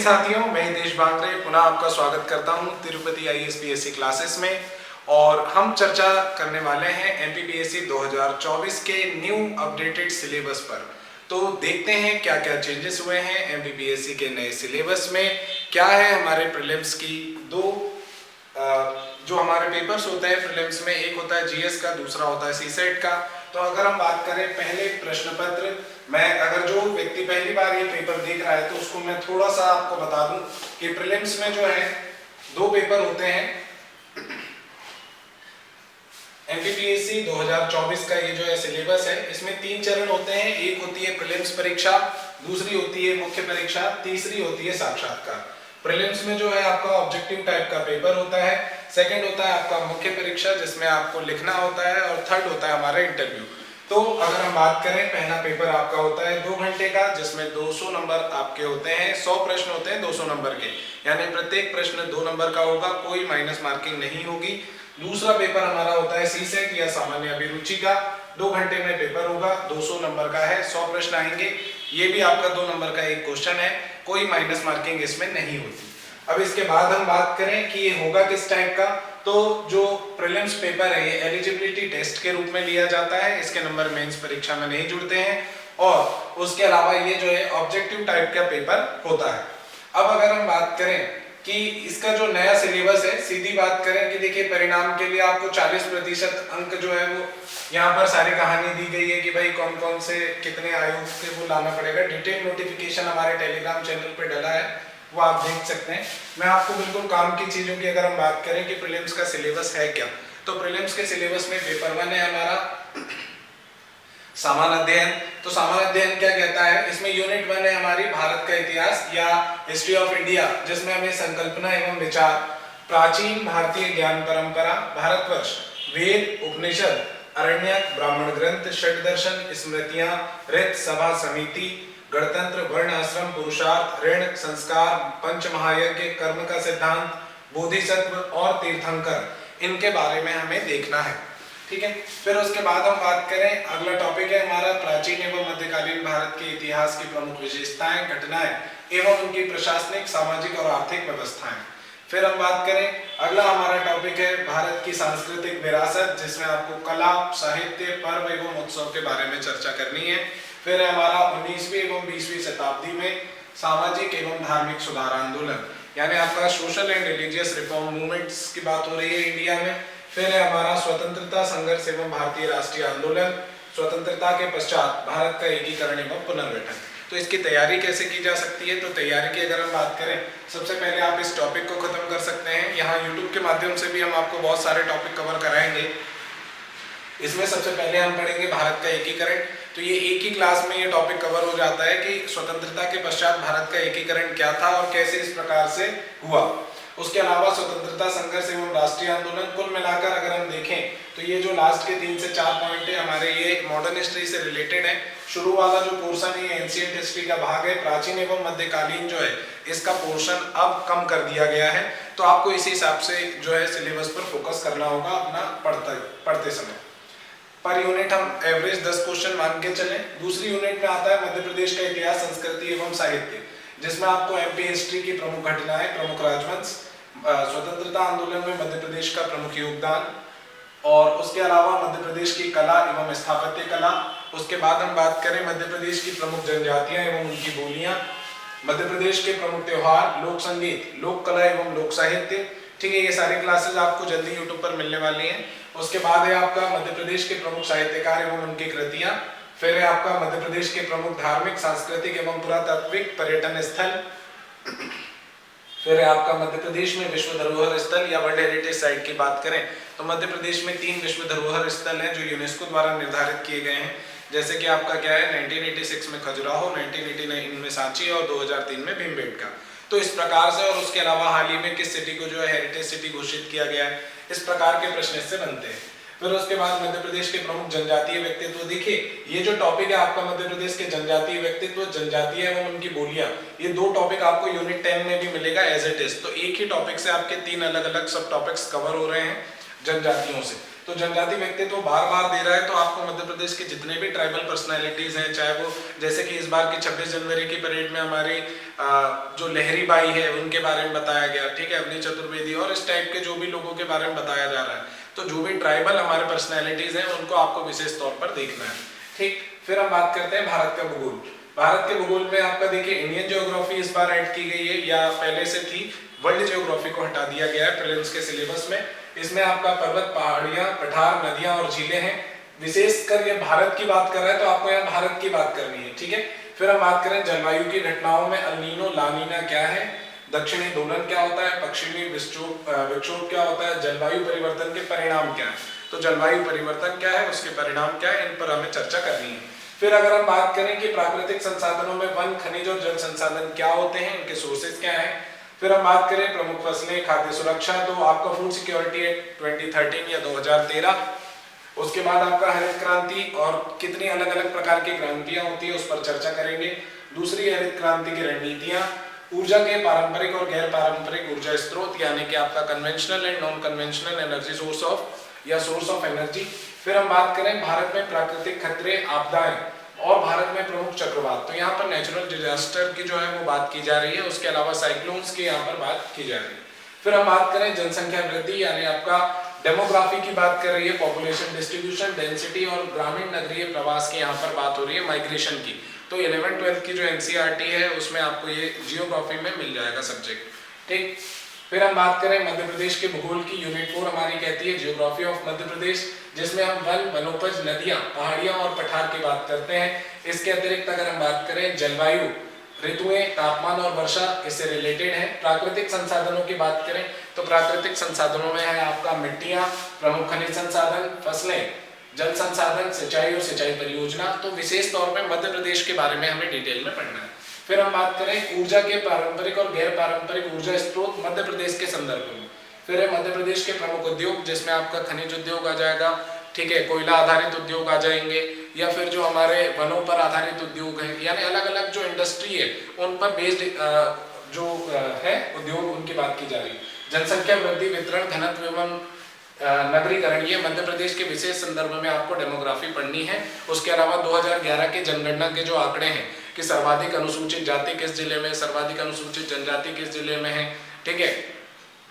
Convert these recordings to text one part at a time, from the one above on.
साथियों, मैं हितेश बांगरे पुनः आपका स्वागत करता हूं तिरुपति IAS-PSC क्लासेस में। और हम चर्चा करने वाले हैं MPPSC 2024 के न्यू अपडेटेड सिलेबस पर। तो देखते हैं क्या क्या चेंजेस हुए हैं MPPSC के नए सिलेबस में। क्या है हमारे प्रीलिम्स की जो हमारे पेपर्स होते हैं प्रीलिम्स में, एक होता है GS का, दूसरा होता है CSET का। तो अगर हम बात करें पहले प्रश्न पत्र, अगर जो व्यक्ति पहली बार ये पेपर देख रहा है तो उसको मैं थोड़ा सा आपको बता दूं कि प्रीलिम्स में जो है दो पेपर होते हैं। MPPSC 2024 का ये जो है सिलेबस है, इसमें 3 चरण होते हैं। एक होती है प्रीलिम्स परीक्षा, दूसरी होती है मुख्य परीक्षा, तीसरी होती है साक्षात्कार। प्रीलिम्स में जो है आपका ऑब्जेक्टिव टाइप का पेपर होता है, सेकंड होता है आपका मुख्य परीक्षा जिसमें आपको लिखना होता है, और थर्ड होता है हमारा इंटरव्यू। तो अगर हम बात करें, पहला पेपर आपका होता है 2 घंटे का, जिसमें 200 नंबर आपके होते हैं। 100 प्रश्न होते हैं 200 नंबर के, यानी प्रत्येक प्रश्न 2 नंबर का होगा, कोई माइनस मार्किंग नहीं होगी। दूसरा पेपर हमारा होता है CSET या सामान्य अभिरुचि का। 2 घंटे में पेपर होगा, 200 नंबर का है, 100 प्रश्न आएंगे। ये भी आपका 2 नंबर का एक क्वेश्चन है, कोई माइनस मार्किंग इसमें नहीं होती। अब इसके बाद हम बात करें कि ये होगा किस टाइप का, तो जो प्रीलिम्स पेपर है ये एलिजिबिलिटी टेस्ट के रूप में लिया जाता है। इसके नंबर मेंस परीक्षा में नहीं जुड़ते हैं, और उसके अलावा ये जो है ऑब्जेक्टिव टाइप का पेपर होता है। अब अगर हम बात करें कि इसका जो नया सिलेबस है, सीधी बात करें कि देखिए परिणाम के लिए आपको 40% अंक जो है वो यहाँ पर सारी कहानी दी गई है कि भाई कौन कौन से कितने आयु से वो लाना पड़ेगा। डिटेल नोटिफिकेशन हमारे टेलीग्राम चैनल पे डला है, वो आप देख सकते हैं। मैं आपको बिल्कुल काम की चीजों की अगर हम बात करें कि प्रीलिम्स का सिलेबस है क्या, तो प्रीलिम्स के सिलेबस में पेपर 1 है हमारा सामान्य अध्ययन। तो सामान्य अध्ययन क्या कहता है, इसमें यूनिट 1 है हमारी भारत का इतिहास या हिस्ट्री ऑफ इंडिया, जिसमें हमें संकल्पना एवं विचार, प्राचीन भारतीय ज्ञान परंपरा, भारतवर्ष, वेद, उपनिषद, अरण्यक, ब्राह्मण ग्रंथ, षड्दर्शन, स्मृतियां, ऋत, सभा समिति, गणतंत्र, वर्ण आश्रम, पुरुषार्थ, ऋण, संस्कार, पंच महायज्ञ, कर्म का सिद्धांत, बोधिसत्व और तीर्थंकर, इनके बारे में हमें देखना है। ठीक है, फिर उसके बाद हम बात करें, अगला टॉपिक है हमारा प्राचीन एवं मध्यकालीन भारत के इतिहास की प्रमुख विशेषताएं, घटनाएं एवं उनकी प्रशासनिक, सामाजिक और आर्थिक व्यवस्थाएं। फिर हम बात करें, अगला हमारा टॉपिक है भारत की सांस्कृतिक विरासत, जिसमें आपको कला, साहित्य, पर्व एवं उत्सव के बारे में चर्चा करनी है। फिर है हमारा 19वीं एवं 20वीं शताब्दी में सामाजिक एवं धार्मिक सुधार आंदोलन, यानी आपका social and religious reform movements की बात हो रही है इंडिया में। फिर है हमारा स्वतंत्रता संघर्ष एवं भारतीय राष्ट्रीय आंदोलन, स्वतंत्रता के पश्चात भारत का एकीकरण एवं पुनर्गठन। तो इसकी तैयारी कैसे की जा सकती है, तो तैयारी की अगर हम बात करें, सबसे पहले आप इस टॉपिक को खत्म कर सकते हैं। यहाँ यूट्यूब के माध्यम से भी हम आपको बहुत सारे टॉपिक कवर कराएंगे। इसमें सबसे पहले हम पढ़ेंगे भारत का एकीकरण। तो ये एक ही क्लास में ये टॉपिक कवर हो जाता है कि स्वतंत्रता के पश्चात भारत का एकीकरण क्या था और कैसे इस प्रकार से हुआ। उसके अलावा स्वतंत्रता संघर्ष एवं राष्ट्रीय आंदोलन, कुल मिलाकर अगर हम देखें तो ये जो लास्ट के 3 से 4 पॉइंट है हमारे, ये मॉडर्न हिस्ट्री से रिलेटेड है। शुरू वाला जो पोर्शन है एंशिएंट हिस्ट्री का भाग है, प्राचीन एवं मध्यकालीन जो है इसका पोर्शन अब कम कर दिया गया है। तो आपको इसी हिसाब से जो है सिलेबस पर फोकस करना होगा अपना पढ़ते समय। पर यूनिट हम एवरेज 10 क्वेश्चन मान के चलें। दूसरी यूनिट में आता है मध्य प्रदेश का इतिहास, संस्कृति एवं साहित्य, जिसमें आपको MP हिस्ट्री की प्रमुख घटनाएं, प्रमुख राजवंश, स्वतंत्रता आंदोलन में मध्य प्रदेश का प्रमुख योगदान, और उसके अलावा मध्य प्रदेश की कला एवं स्थापत्य कला। उसके बाद हम बात करें मध्य प्रदेश की प्रमुख जनजातियां एवं उनकी बोलियां, मध्य प्रदेश के प्रमुख त्योहार, लोक संगीत, लोक कला एवं लोक साहित्य। ठीक है, ये सारी क्लासेस आपको जल्दी यूट्यूब पर मिलने वाली हैं। उसके बाद है आपका मध्य प्रदेश के प्रमुख साहित्यकार एवं उनकी कृतियां। फिर है आपका मध्य प्रदेश के प्रमुख धार्मिक, सांस्कृतिक एवं पुरातात्विक पर्यटन स्थल। फिर है आपका मध्य प्रदेश में विश्व धरोहर स्थल या वर्ल्ड हेरिटेज साइट की बात करें तो मध्य प्रदेश में 3 विश्व धरोहर स्थल हैं जो यूनेस्को द्वारा निर्धारित किए गए हैं। जैसे कि आपका क्या है, 1986 में खजुराहो, 1989 में सांची और 2003 में भीमबेटका। तो इस प्रकार से, और उसके अलावा हाल ही में किस सिटी को जो है हेरिटेज सिटी घोषित किया गया है, इस प्रकार के प्रश्न इससे बनते हैं। फिर उसके बाद मध्य प्रदेश के प्रमुख जनजातीय व्यक्तित्व। देखिए ये जो टॉपिक है आपका मध्य प्रदेश के जनजातीय व्यक्तित्व, जनजातीय एवं उनकी बोलियां, ये 2 टॉपिक आपको यूनिट 10 में भी मिलेगा एज इट इज। तो एक ही टॉपिक से आपके 3 अलग अलग सब टॉपिक्स कवर हो रहे हैं जनजातियों से। तो जनजाति व्यक्तित्व बार बार दे रहा है, तो आपको मध्य प्रदेश के जितने भी ट्राइबल पर्सनैलिटीज हैं, चाहे वो जैसे कि इस बार की 26 जनवरी की परेड में हमारी जो लहरी बाई है उनके बारे में बताया गया, ठीक है, अवनी चतुर्वेदी और इस टाइप के जो भी लोगों के बारे में बताया जा रहा है, तो जो भी ट्राइबल हमारे पर्सनैलिटीज हैं उनको आपको विशेष तौर पर देखना है, ठीक। फिर हम बात करते हैं भारत का भूगोल। भारत के भूगोल में आपका देखिए इंडियन ज्योग्राफी इस बार ऐड की गई है, या पहले से थी, वर्ल्ड ज्योग्राफी को हटा दिया गया है प्रीलिम्स के सिलेबस में। इसमें आपका पर्वत, पहाड़ियां, पठार, नदियां और झीलें हैं। विशेषकर ये भारत की बात कर रहा है तो आपको यहाँ भारत की बात करनी है, ठीक है। फिर हम बात करें जलवायु की घटनाओं में, अल नीनो, ला नीना क्या है, दक्षिणी दोलन क्या होता है, पश्चिमी विक्षोभ क्या होता है, जलवायु परिवर्तन के परिणाम क्या है, तो जलवायु परिवर्तन क्या है, उसके परिणाम क्या है, इन पर हमें चर्चा करनी है। फिर अगर हम बात करें कि प्राकृतिक संसाधनों में वन, खनिज और जल संसाधन क्या होते हैं, इनके सोर्सेज क्या हैं। फिर हम बात करें प्रमुख फसलें, खाद्य सुरक्षा, तो आपका फूड सिक्योरिटी एक्ट 2013 या 2013। उसके बाद आपका हरित क्रांति और कितनी अलग अलग प्रकार की क्रांतियां होती है उस पर चर्चा करेंगे। दूसरी हरित क्रांति की रणनीतियां, ऊर्जा के पारंपरिक और गैर पारंपरिक ऊर्जा स्रोत, यानी कि आपका conventional and non conventional energy source of energy. फिर हम बात करें भारत में प्राकृतिक खतरे, आपदाएं और भारत में प्रमुख चक्रवात, तो यहाँ पर नेचुरल डिजास्टर की जो है वो बात की जा रही है, उसके अलावा साइक्लोन्स की यहाँ पर बात की जा रही है। फिर हम बात करें जनसंख्या वृद्धि, यानी आपका डेमोग्राफी की बात कर रही है, पॉपुलेशन डिस्ट्रीब्यूशन, डेंसिटी और ग्रामीण नगरीय प्रवास की यहाँ पर बात हो रही है, माइग्रेशन की। तो 11th-12th की जो एनसीईआरटी है उसमें आपको ये जियोग्राफी में मिल जाएगा सब्जेक्ट, ठीक। फिर हम बात करें मध्य प्रदेश के भूगोल की, यूनिट 4 हमारी कहती है जियोग्राफी ऑफ मध्य प्रदेश, जिसमें हम वन, वनोपज, नदियां, पहाड़ियां और पठार की बात करते हैं। इसके अतिरिक्त अगर हम बात करें जलवायु, ऋतुएं, तापमान और वर्षा इससे रिलेटेड है। प्राकृतिक संसाधनों की बात करें तो प्राकृतिक संसाधनों में है आपका मिट्टियां, प्रमुख खनिज संसाधन, फसलें, जल संसाधन, सिंचाई और सिंचाई परियोजना। तो विशेष तौर पर मध्य प्रदेश के बारे में हमें डिटेल में पढ़ना है। फिर हम बात करें ऊर्जा के पारंपरिक और गैर पारंपरिक ऊर्जा स्रोत मध्य प्रदेश के संदर्भ में। फिर है मध्य प्रदेश के प्रमुख उद्योग, जिसमें आपका खनिज उद्योग आ जाएगा, ठीक है, कोयला आधारित उद्योग आ जाएंगे, या फिर जो हमारे वनों पर आधारित उद्योग है, यानी अलग अलग जो इंडस्ट्री है उन पर बेस्ड जो है उद्योग, उनकी बात की जा रही है। जनसंख्या वृद्धि, वितरण, घनत्व एवं नगरीकरण, ये मध्य प्रदेश के विशेष संदर्भ में आपको डेमोग्राफी पढ़नी है। उसके अलावा 2011 के जनगणना के जो आंकड़े हैं कि सर्वाधिक अनुसूचित जाति किस जिले में, सर्वाधिक अनुसूचित जनजाति किस जिले में है, ठीक है,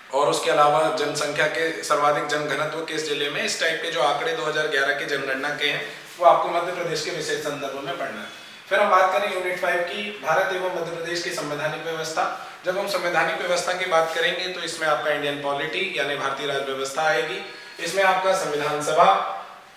और उसके अलावा जनसंख्या के सर्वाधिक जनघनत्व किस जिले में, इस टाइप के जो आंकड़े 2011 के जनगणना के हैं वो आपको मध्य प्रदेश के विशेष संदर्भ में पढ़ना है। फिर हम बात करें यूनिट 5 की, भारत एवं मध्य प्रदेश की संवैधानिक व्यवस्था। जब हम संवैधानिक व्यवस्था की बात करेंगे तो इसमें आपका इंडियन पॉलिटी यानी भारतीय राज्य व्यवस्था आएगी। इसमें आपका संविधान सभा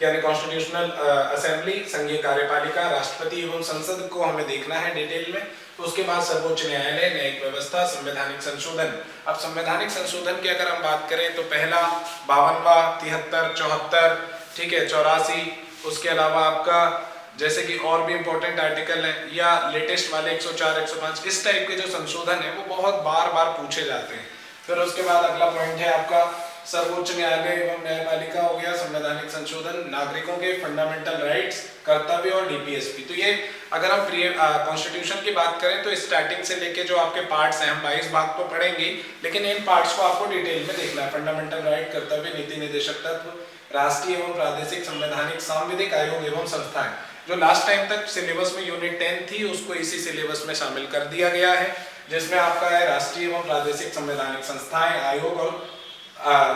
यानी कॉन्स्टिट्यूशनल असेंबली, संघीय कार्यपालिका, राष्ट्रपति एवं संसद को हमें देखना है डिटेल में। उसके बाद सर्वोच्च न्यायालय, न्यायिक व्यवस्था, संवैधानिक संशोधन। अब संवैधानिक संशोधन की अगर हम बात करें तो पहला 52वां, 73, 74, ठीक है, 84, उसके अलावा आपका जैसे कि और भी इंपॉर्टेंट आर्टिकल हैं या लेटेस्ट वाले 104, 105, इस टाइप के जो संशोधन है वो बहुत बार बार पूछे जाते हैं। फिर उसके बाद अगला पॉइंट है आपका सर्वोच्च न्यायालय एवं न्यायपालिका हो गया, संवैधानिक संशोधन, नागरिकों के फंडामेंटल राइट्स, कर्तव्य और डीपीएसपी। तो ये अगर हम कॉन्स्टिट्यूशन की बात करें तो स्टार्टिंग से लेके जो आपके पार्ट्स हैं, हम 22 भाग तो पढ़ेंगे, लेकिन इन पार्ट्स को आपको डिटेल में देखना है। फंडामेंटल राइट, कर्तव्य, नीति निर्देशक तत्व, राष्ट्रीय एवं प्रादेशिक संवैधानिक सांविधिक आयोग एवं संस्थाएं। जो लास्ट टाइम तक सिलेबस में यूनिट 10 थी उसको इसी सिलेबस में शामिल कर दिया गया है, जिसमें आपका है राष्ट्रीय एवं प्रादेशिक संवैधानिक संस्थाएं, आयोग और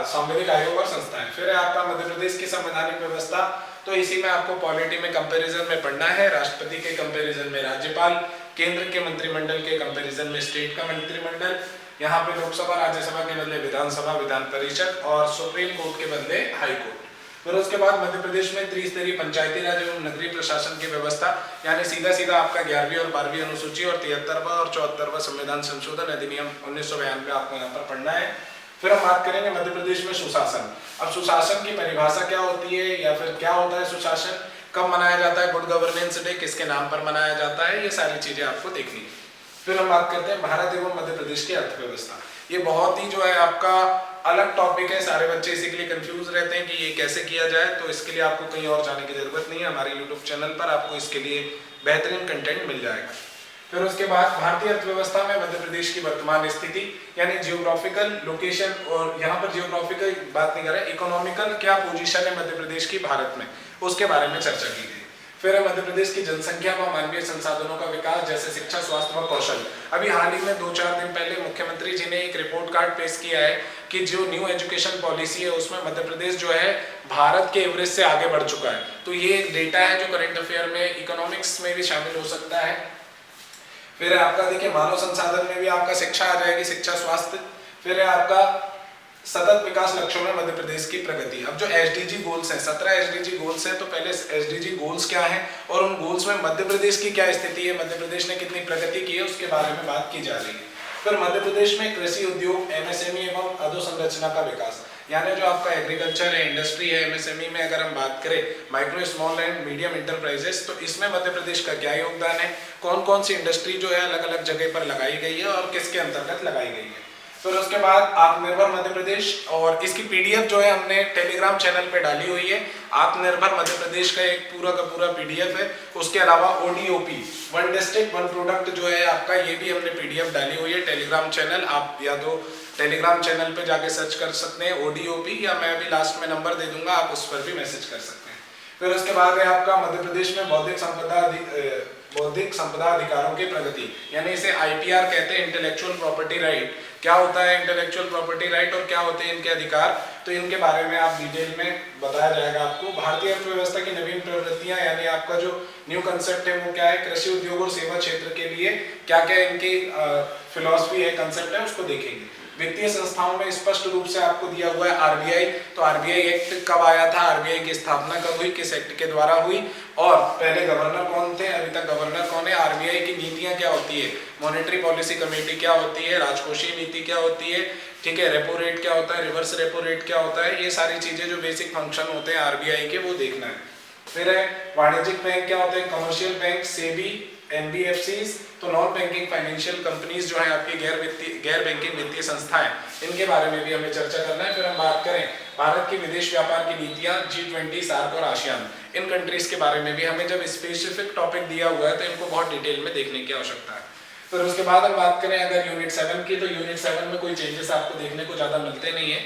सांविधिक आयोग और संस्थाएं। फिर है आपका मध्य प्रदेश की संवैधानिक व्यवस्था, तो इसी में आपको पॉलिटी में कंपैरिजन में पढ़ना है, राष्ट्रपति के कंपैरिजन में राज्यपाल, केंद्र के मंत्रिमंडल के कंपैरिजन में स्टेट का मंत्रिमंडल, यहाँ पे लोकसभा राज्यसभा के बदले विधानसभा विधान परिषद और सुप्रीम कोर्ट के बदले हाई कोर्ट। फिर उसके बाद मध्य प्रदेश में त्रिस्तरीय पंचायती राज एवं नगरीय प्रशासन की व्यवस्था, यानी सीधा सीधा आपका 11वीं और 12वीं अनुसूची और 73वां और 74वां संविधान संशोधन अधिनियम 1992 आपको यहाँ पर पढ़ना है। फिर हम बात करेंगे मध्य प्रदेश में सुशासन। अब सुशासन की परिभाषा क्या होती है या फिर क्या होता है सुशासन, कब मनाया जाता है गुड गवर्नेंस डे, किसके नाम पर मनाया जाता है, ये सारी चीजें आपको देखनी है। फिर हम बात करते हैं भारत एवं मध्य प्रदेश की अर्थव्यवस्था। ये बहुत ही जो है आपका अलग टॉपिक है, सारे बच्चे इसी के लिए कंफ्यूज रहते हैं कि ये कैसे किया जाए, तो इसके लिए आपको कहीं और जाने की जरूरत नहीं है, हमारे यूट्यूब चैनल पर आपको इसके लिए बेहतरीन कंटेंट मिल जाएगा। फिर उसके बाद भारतीय अर्थव्यवस्था में मध्य प्रदेश की वर्तमान स्थिति, यानी जियोग्राफिकल लोकेशन, और यहाँ पर जियोग्राफिकल बात नहीं कर रहे, इकोनॉमिकल क्या पोजीशन है मध्य प्रदेश की भारत में, उसके बारे में चर्चा की गई। फिर मध्य प्रदेश की जनसंख्या व मानवीय संसाधनों का विकास, जैसे शिक्षा, स्वास्थ्य व कौशल। अभी हाल ही में 2-4 दिन पहले मुख्यमंत्री जी ने एक रिपोर्ट कार्ड पेश किया है कि जो न्यू एजुकेशन पॉलिसी है उसमें मध्य प्रदेश जो है भारत के एवरेज से आगे बढ़ चुका है। तो ये एक डेटा है जो करंट अफेयर में, इकोनॉमिक्स में भी शामिल हो सकता है। फिर आपका देखिए मानव संसाधन में भी आपका शिक्षा आ जाएगी, शिक्षा, स्वास्थ्य। फिर है आपका सतत विकास लक्ष्यों में मध्य प्रदेश की प्रगति। अब जो एसडीजी गोल्स हैं, 17 एसडीजी गोल्स हैं, तो पहले एसडीजी गोल्स क्या हैं और उन गोल्स में मध्य प्रदेश की क्या स्थिति है, मध्य प्रदेश ने कितनी प्रगति की है, उसके बारे में बात की जा रही है। फिर मध्य प्रदेश में कृषि उद्योग, एमएसएमई एवं अधोसंरचना का विकास, यानी जो आपका एग्रीकल्चर है, इंडस्ट्री है, एमएसएमई में अगर हम बात करें, micro small and medium enterprises, तो इसमें मध्य प्रदेश का क्या योगदान है, कौन कौन सी इंडस्ट्री जो है अलग अलग जगह पर लगाई गई है और किसके अंतर्गत लगाई गई है। फिर उसके बाद आत्मनिर्भर मध्य प्रदेश, और इसकी पीडीएफ जो है हमने टेलीग्राम चैनल पे डाली हुई है। आत्मनिर्भर मध्य प्रदेश का एक पूरा का पूरा पीडीएफ है। उसके अलावा ODOP, one district one product जो है आपका, ये भी हमने पीडीएफ डाली हुई है टेलीग्राम चैनल। आप या तो टेलीग्राम चैनल पे जाके सर्च कर सकते हैं ओडीओपी, या मैं अभी लास्ट में नंबर दे दूंगा, आप उस पर भी मैसेज कर सकते हैं। फिर उसके बाद है आपका मध्य प्रदेश में बौद्धिक संपदा अधिकारों की प्रगति, यानी इसे आईपीआर कहते हैं, इंटेलेक्चुअल प्रॉपर्टी राइट। क्या होता है इंटेलेक्चुअल प्रॉपर्टी राइट और क्या होते हैं इनके अधिकार, तो इनके बारे में आप डिटेल में बताया जाएगा आपको। भारतीय अर्थव्यवस्था की नवीन प्रवृत्तियां, यानी आपका जो न्यू कंसेप्ट है वो क्या है, कृषि उद्योग और सेवा क्षेत्र के लिए क्या क्या इनकी फिलॉसफी है, कंसेप्ट है, उसको देखेंगे। वित्तीय संस्थाओं में स्पष्ट रूप से आपको दिया हुआ है आरबीआई, तो आरबीआई एक्ट कब आया था, आरबीआई की स्थापना कब हुई, किस एक्ट के द्वारा हुई, और पहले गवर्नर कौन थे, अभी तक गवर्नर कौन है, आरबीआई की नीतियां क्या होती है, मॉनेटरी पॉलिसी कमेटी क्या होती है, राजकोषीय नीति क्या होती है, ठीक है, रेपो रेट क्या होता है, रिवर्स रेपो रेट क्या होता है, ये सारी चीजें जो बेसिक फंक्शन होते हैं आरबीआई के, वो देखना है। फिर है वाणिज्यिक बैंक क्या होते हैं, कमर्शियल बैंक, सेबी, एनबीएफसीज, तो नॉन बैंकिंग फाइनेंशियल कंपनीज जो है आपकी गैर बैंकिंग वित्तीय संस्थाएं, इनके बारे में भी हमें चर्चा करना है। फिर हम बात करें भारत की विदेश व्यापार की नीतियां, G20, सार्क और आसियान, इन कंट्रीज के बारे में भी हमें जब स्पेसिफिक टॉपिक दिया हुआ है तो इनको बहुत डिटेल में देखने की आवश्यकता है। फिर उसके बाद हम बात करें अगर यूनिट 7 की, तो यूनिट 7 में कोई चेंजेस आपको देखने को ज्यादा मिलते नहीं है।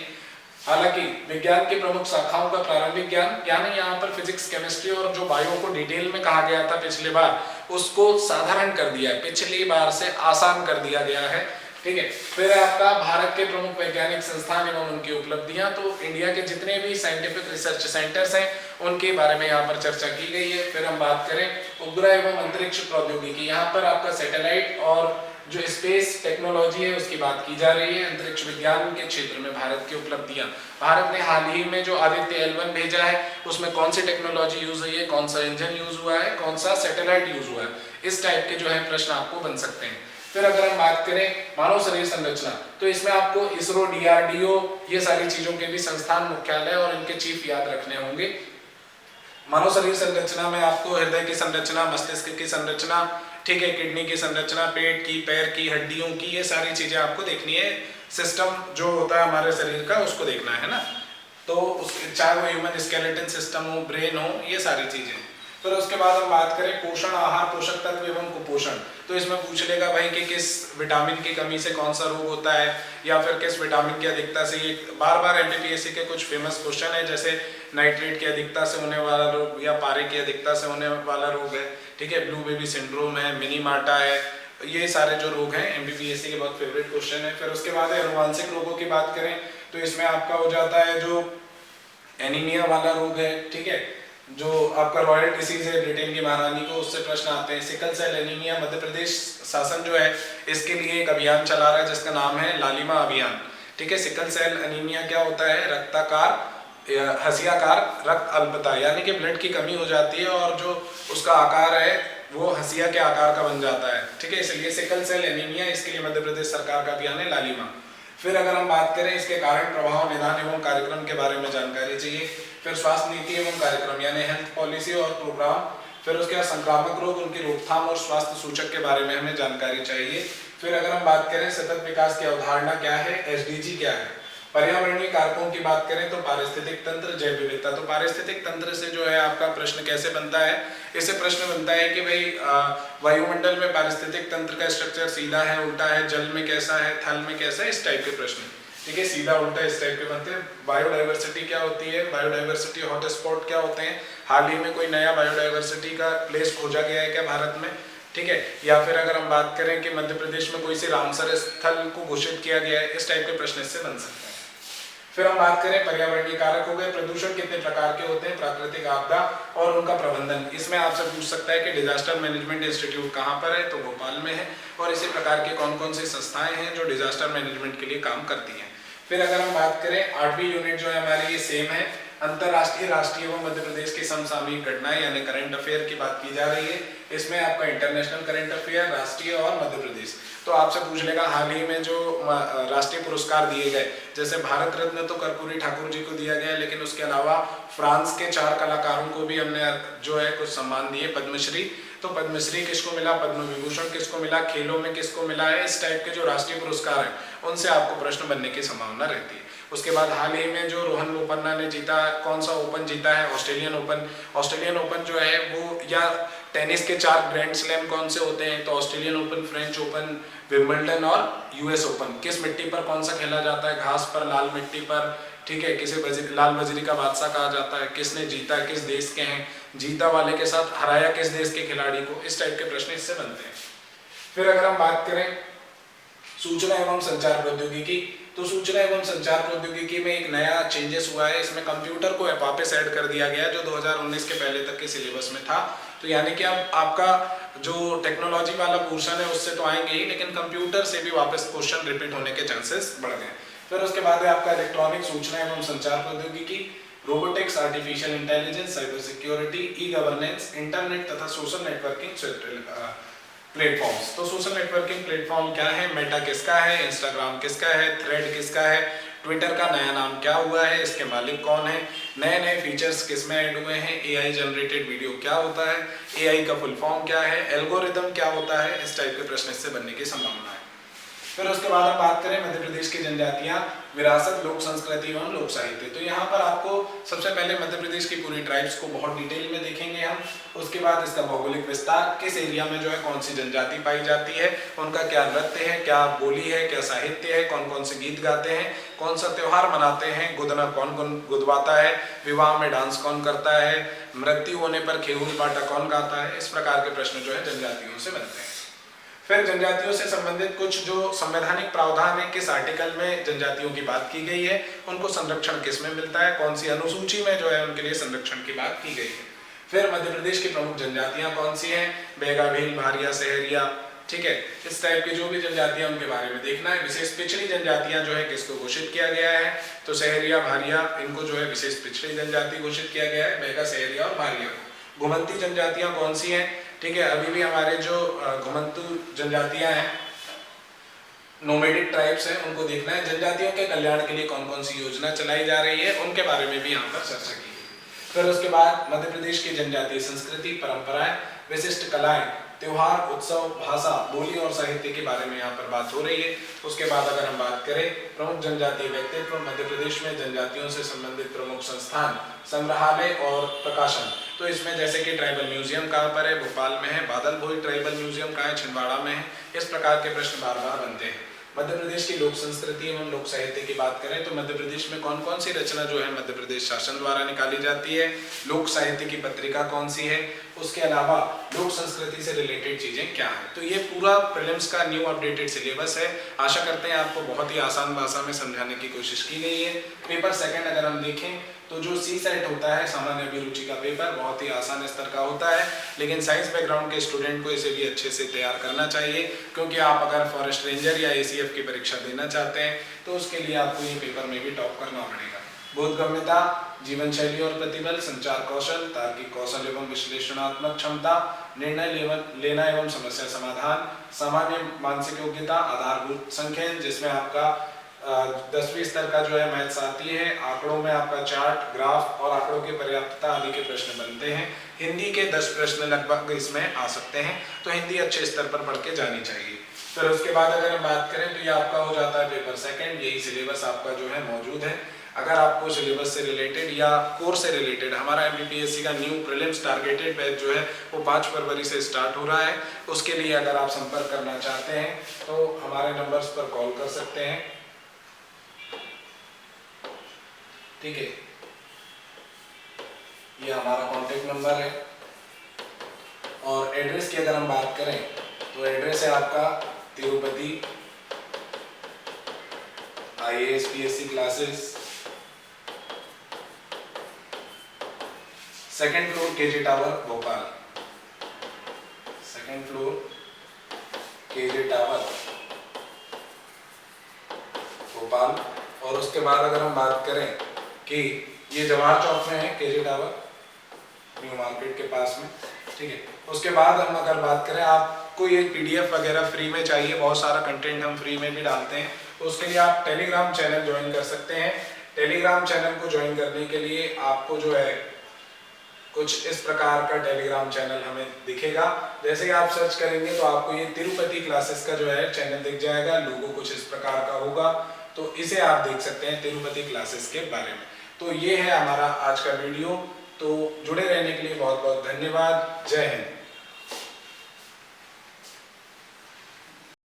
हालांकि विज्ञान की प्रमुख शाखाओं का प्रारंभिक ज्ञान, यानी यहाँ पर फिजिक्स, केमिस्ट्री और जो बायो को डिटेल में कहा गया था पिछली बार, उसको साधारण कर दिया है, पिछली बार से आसान कर दिया गया है, ठीक है। फिर आपका भारत के प्रमुख वैज्ञानिक संस्थान एवं उनकी उपलब्धियां, तो इंडिया के जितने भी साइंटिफिक रिसर्च सेंटर्स हैं उनके बारे में यहाँ पर चर्चा की गई है। फिर हम बात करें उपग्रह एवं अंतरिक्ष प्रौद्योगिकी, यहाँ पर आपका सैटेलाइट और जो स्पेस टेक्नोलॉजी है उसकी बात की जा रही है। अंतरिक्ष विज्ञान के क्षेत्र में भारत की उपलब्धियां, भारत ने हाल ही में जो आदित्य L1 भेजा है उसमें कौन सी टेक्नोलॉजी यूज हुई है, कौन सा इंजन यूज हुआ है, कौन सा सैटेलाइट यूज हुआ है, इस टाइप के जो है प्रश्न आपको बन सकते हैं। फिर अगर हम बात करें मानव शरीर संरचना, तो इसमें आपको इसरो, DRDO, ये सारी चीजों के भी संस्थान मुख्यालय और इनके चीफ याद रखने होंगे। मानव शरीर संरचना में आपको हृदय की संरचना, मस्तिष्क की संरचना, ठीक है, किडनी की संरचना, पेट की, पैर की, हड्डियों की, ये सारी चीजें आपको देखनी है। सिस्टम जो होता है हमारे शरीर का उसको देखना है ना, तो चाहे वो ह्यूमन स्केलेटन सिस्टम हो, ब्रेन हो, ये सारी चीजें। फिर उसके बाद हम बात करें पोषण आहार, पोषक तत्व एवं कुपोषण, तो इसमें पूछ लेगा भाई कि किस विटामिन की कमी से कौन सा रोग होता है, या फिर किस विटामिन की अधिकता से, ये बार बार एमपीपीएससी के कुछ फेमस क्वेश्चन है, जैसे नाइट्रेट की अधिकता से होने वाला रोग या पारे की अधिकता से होने वाला रोग है, ठीक है, ब्लू बेबी सिंड्रोम है, मिनीमाटा है, ये सारे जो रोग हैं एमपीपीएससी के बहुत फेवरेट क्वेश्चन है। फिर उसके बाद अनुवांशिक रोगों की बात करें तो इसमें आपका हो जाता है जो एनीमिया वाला रोग है, ठीक है, जो आपका रॉयल डिसीज है ब्रिटेन की महारानी को, उससे प्रश्न आते हैं। Sickle cell anaemia, Madhya Pradesh शासन जो है इसके लिए एक अभियान चला रहा है जिसका नाम है लालिमा अभियान, ठीक है। सिकल सेल एनीमिया क्या होता है, रक्ताकार हसियाकार रक्त अल्पता, यानी कि ब्लड की कमी हो जाती है और जो उसका आकार है वो हसिया के आकार का बन जाता है, ठीक है, इसलिए सिकल सेल एनीमिया, इसके लिए मध्य प्रदेश सरकार का अभियान है लालिमा। फिर अगर हम बात करें इसके कारण, प्रभाव, निदान एवं कार्यक्रम के बारे में जानकारी चाहिए। फिर स्वास्थ्य नीति एवं कार्यक्रम, यानी हेल्थ पॉलिसी और प्रोग्राम। फिर उसके बाद संक्रामक रोग, उनकी रोकथाम और स्वास्थ्य सूचक के बारे में हमें जानकारी चाहिए। फिर अगर हम बात करें सतत विकास की अवधारणा क्या है, SDG क्या है, पर्यावरणीय कारकों की बात करें तो पारिस्थितिक तंत्र, जैव विविधता। तो पारिस्थितिक तंत्र से जो है आपका प्रश्न कैसे बनता है, इससे प्रश्न बनता है कि भाई वायुमंडल में पारिस्थितिक तंत्र का स्ट्रक्चर सीधा है, उल्टा है, जल में कैसा है, थल में कैसा है, इस टाइप के प्रश्न। ठीक है, सीधा उल्टा इस टाइप के बनते हैं। बायोडाइवर्सिटी क्या होती है, बायोडाइवर्सिटी हॉटस्पॉट क्या होते हैं, हाल ही में कोई नया बायोडाइवर्सिटी का प्लेस खोजा गया है क्या भारत में। ठीक है, या फिर अगर हम बात करें कि मध्य प्रदेश में कोई से रामसर स्थल को घोषित किया गया है, इस टाइप के प्रश्न इससे बन सकते हैं। फिर हम बात करें पर्यावरणीय कारक हो गए, प्रदूषण कितने प्रकार के होते हैं, प्राकृतिक आपदा और उनका प्रबंधन। इसमें आपसे पूछ सकता है कि डिजास्टर मैनेजमेंट इंस्टीट्यूट कहाँ पर है, तो भोपाल में है। और इसी प्रकार के कौन कौन सी संस्थाएं हैं जो डिजास्टर मैनेजमेंट के लिए काम करती हैं। फिर अगर हम बात करें 8वीं यूनिट जो है हमारी, ये सेम है, अंतरराष्ट्रीय, राष्ट्रीय व मध्य प्रदेश की समसामयिक घटनाएं यानी करंट अफेयर की बात की जा रही है। इसमें आपका इंटरनेशनल करंट अफेयर, राष्ट्रीय और मध्य प्रदेश। तो आपसे पूछ लेगा हाल ही में जो राष्ट्रीय पुरस्कार दिए गए, जैसे भारत रत्न तो कर्पूरी ठाकुर जी को दिया गया, लेकिन उसके अलावा फ्रांस के 4 कलाकारों को भी हमने जो है कुछ सम्मान दिए, पद्मश्री। तो पद्मश्री किसको मिला, पद्म विभूषण किसको मिला, खेलों में किसको मिला है, इस टाइप के जो राष्ट्रीय पुरस्कार हैं उनसे आपको प्रश्न बनने की संभावना रहती है। उसके बाद हाल ही में जो रोहन बोपन्ना ने जीता, कौन सा ओपन जीता है, ऑस्ट्रेलियन ओपन। ऑस्ट्रेलियन ओपन जो है वो, या टेनिस के 4 ग्रैंड स्लैम कौन से होते हैं, तो Australian open, French open, Wimbledon और यूएस ओपन। किस मिट्टी पर कौन सा खेला जाता है, घास पर, लाल मिट्टी पर। ठीक है, किसे लाल बजरी का बादशाह कहा जाता है, किसने जीता, किस देश के हैं, जीता वाले के साथ हराया किस देश के खिलाड़ी को, इस टाइप के प्रश्न इससे बनते हैं। फिर अगर हम बात करें सूचना एवं संचार प्रौद्योगिकी, तो सूचना एवं संचार प्रौद्योगिकी में एक नया चेंजेस हुआ है। इसमें कंप्यूटर को वापस ऐड कर दिया गया जो 2019 के पहले तक के सिलेबस में था। तो यानी कि अब आपका जो टेक्नोलॉजी वाला पोर्शन है उससे तो आएंगे ही, लेकिन कंप्यूटर से भी वापस क्वेश्चन रिपीट होने के चांसेस बढ़ गए। फिर उसके बाद है आपका इलेक्ट्रॉनिक सूचना एवं संचार प्रौद्योगिकी, robotics, artificial intelligence, cyber security, e governance, internet तथा सोशल नेटवर्किंग प्लेटफॉर्म्स। तो सोशल नेटवर्किंग प्लेटफॉर्म क्या है, मेटा किसका है, इंस्टाग्राम किसका है, थ्रेड किसका है, ट्विटर का नया नाम क्या हुआ है, इसके मालिक कौन है, नए नए फीचर्स किसमें ऐड हुए हैं, एआई जनरेटेड वीडियो क्या होता है, एआई का फुल फॉर्म क्या है, एल्गोरिदम क्या होता है, इस टाइप के प्रश्न इससे बनने की संभावना है। फिर उसके बाद हम बात करें मध्य प्रदेश की जनजातियां, विरासत, लोक संस्कृति एवं लोक साहित्य। तो यहाँ पर आपको सबसे पहले मध्य प्रदेश की पूरी ट्राइब्स को बहुत डिटेल में देखेंगे हम। उसके बाद इसका भौगोलिक विस्तार, किस एरिया में जो है कौन सी जनजाति पाई जाती है, उनका क्या नृत्य है, क्या बोली है, क्या साहित्य है, कौन कौन से गीत गाते हैं, कौन सा त्योहार मनाते हैं, गुदना कौन कौन गुदवाता है, विवाह में डांस कौन करता है, मृत्यु होने पर खेहूल पाटा कौन गाता है। इस प्रकार के प्रश्न जो है जनजातियों से बनते हैं। फिर जनजातियों से संबंधित कुछ जो संवैधानिक प्रावधान है, किस आर्टिकल में जनजातियों की बात की गई है, उनको संरक्षण किस में मिलता है, कौन सी अनुसूची में जो है उनके लिए संरक्षण की बात की गई है। फिर मध्य प्रदेश की प्रमुख जनजातियां कौन सी हैं, बेगा, भील, भारिया, सहरिया। ठीक है, इस टाइप की जो भी जनजातियां उनके बारे में देखना है। विशेष पिछड़ी जनजातियां जो है किसको घोषित किया गया है, तो सहरिया, भारिया, इनको जो है विशेष पिछड़ी जनजाति घोषित किया गया है, बेगा, सहरिया और भारिया को। घुमंती जनजातियां कौन सी हैं, ठीक है, अभी भी हमारे जो घुमंतू जनजातियां हैं, नोमैडिक ट्राइब्स हैं, उनको देखना है। जनजातियों के कल्याण के लिए कौन कौन सी योजना चलाई जा रही है, उनके बारे में भी यहाँ पर चर्चा की है। फिर उसके बाद मध्य प्रदेश की जनजातीय संस्कृति, परंपराएं, विशिष्ट कलाएं, त्योहार, उत्सव, भाषा, बोली और साहित्य के बारे में यहाँ पर बात हो रही है। उसके बाद अगर हम बात करें प्रमुख जनजातीय व्यक्तित्व, मध्य प्रदेश में जनजातियों से संबंधित प्रमुख संस्थान, संग्रहालय और प्रकाशन। तो इसमें जैसे कि ट्राइबल म्यूजियम कहाँ पर है, भोपाल में है। बादल भोई ट्राइबल म्यूजियम कहाँ है, छिंदवाड़ा में है। इस प्रकार के प्रश्न बार बार बनते हैं। मध्य प्रदेश की लोक संस्कृति एवं लोक साहित्य की बात करें तो मध्य प्रदेश में कौन कौन सी रचना जो है मध्य प्रदेश शासन द्वारा निकाली जाती है, लोक साहित्य की पत्रिका कौन सी है, उसके अलावा लोक संस्कृति से रिलेटेड चीजें क्या है। तो ये पूरा प्रीलिम्स का न्यू अपडेटेड सिलेबस है। आशा करते हैं आपको बहुत ही आसान भाषा में समझाने की कोशिश की गई है। पेपर सेकंड अगर हम देखें तो जो सी सेट होता है, सामान्य अभिरुचि का पेपर, बहुत ही आसान स्तर का होता है, लेकिन साइंस बैकग्राउंड के स्टूडेंट को इसे भी अच्छे से तैयार करना चाहिए, क्योंकि आप अगर फॉरेस्ट रेंजर या एसीएफ की परीक्षा देना चाहते हैं तो उसके लिए आपको ये पेपर में भी टॉप करना पड़ेगा। बोधगम्यता, जीवन शैली और प्रतिबल, संचार कौशल, तार्किक कौशल एवं विश्लेषणात्मक क्षमता, निर्णय लेना एवं समस्या समाधान, सामान्य मानसिक योग्यता, आधारभूत संख्यन जिसमें आपका 10वीं स्तर का जो है मैथ्स आती है, आंकड़ों में आपका चार्ट, ग्राफ और आंकड़ों की पर्याप्तता आदि के प्रश्न बनते हैं। हिंदी के 10 प्रश्न लगभग इसमें आ सकते हैं, तो हिंदी अच्छे स्तर पर पढ़ के जानी चाहिए। फिर उसके बाद अगर हम बात करें तो ये आपका हो जाता है पेपर सेकंड। यही सिलेबस आपका जो है मौजूद है। अगर आपको सिलेबस से रिलेटेड या कोर्स से रिलेटेड, हमारा एमपीपीएससी का न्यू प्रीलिम्स टारगेटेड बैच जो है वो 5 फरवरी से स्टार्ट हो रहा है। उसके लिए अगर आप संपर्क करना चाहते हैं तो हमारे नंबर्स पर कॉल कर सकते हैं, ठीक है। ये हमारा कॉन्टेक्ट नंबर है। और एड्रेस की अगर हम बात करें तो एड्रेस है आपका Tirupati, IAS PSC classes, 2nd floor KJ tower Bhopal, 2nd floor KJ tower Bhopal. और उसके बाद अगर हम बात करें कि ये जवाहर चौक में है KJ टावर, न्यू मार्केट के पास में, ठीक है। उसके बाद हम अगर बात करें, आपको ये PDF वगैरह फ्री में चाहिए, बहुत सारा कंटेंट हम फ्री में भी डालते हैं, तो उसके लिए आप टेलीग्राम चैनल ज्वाइन कर सकते हैं। टेलीग्राम चैनल को ज्वाइन करने के लिए आपको जो है कुछ इस प्रकार का टेलीग्राम चैनल हमें दिखेगा। जैसे ही आप सर्च करेंगे तो आपको ये तिरुपति क्लासेस का जो है चैनल दिख जाएगा। लोगो कुछ इस प्रकार का होगा, तो इसे आप देख सकते हैं तिरुपति क्लासेस के बारे में। तो ये है हमारा आज का वीडियो। तो जुड़े रहने के लिए बहुत बहुत धन्यवाद। जय हिंद।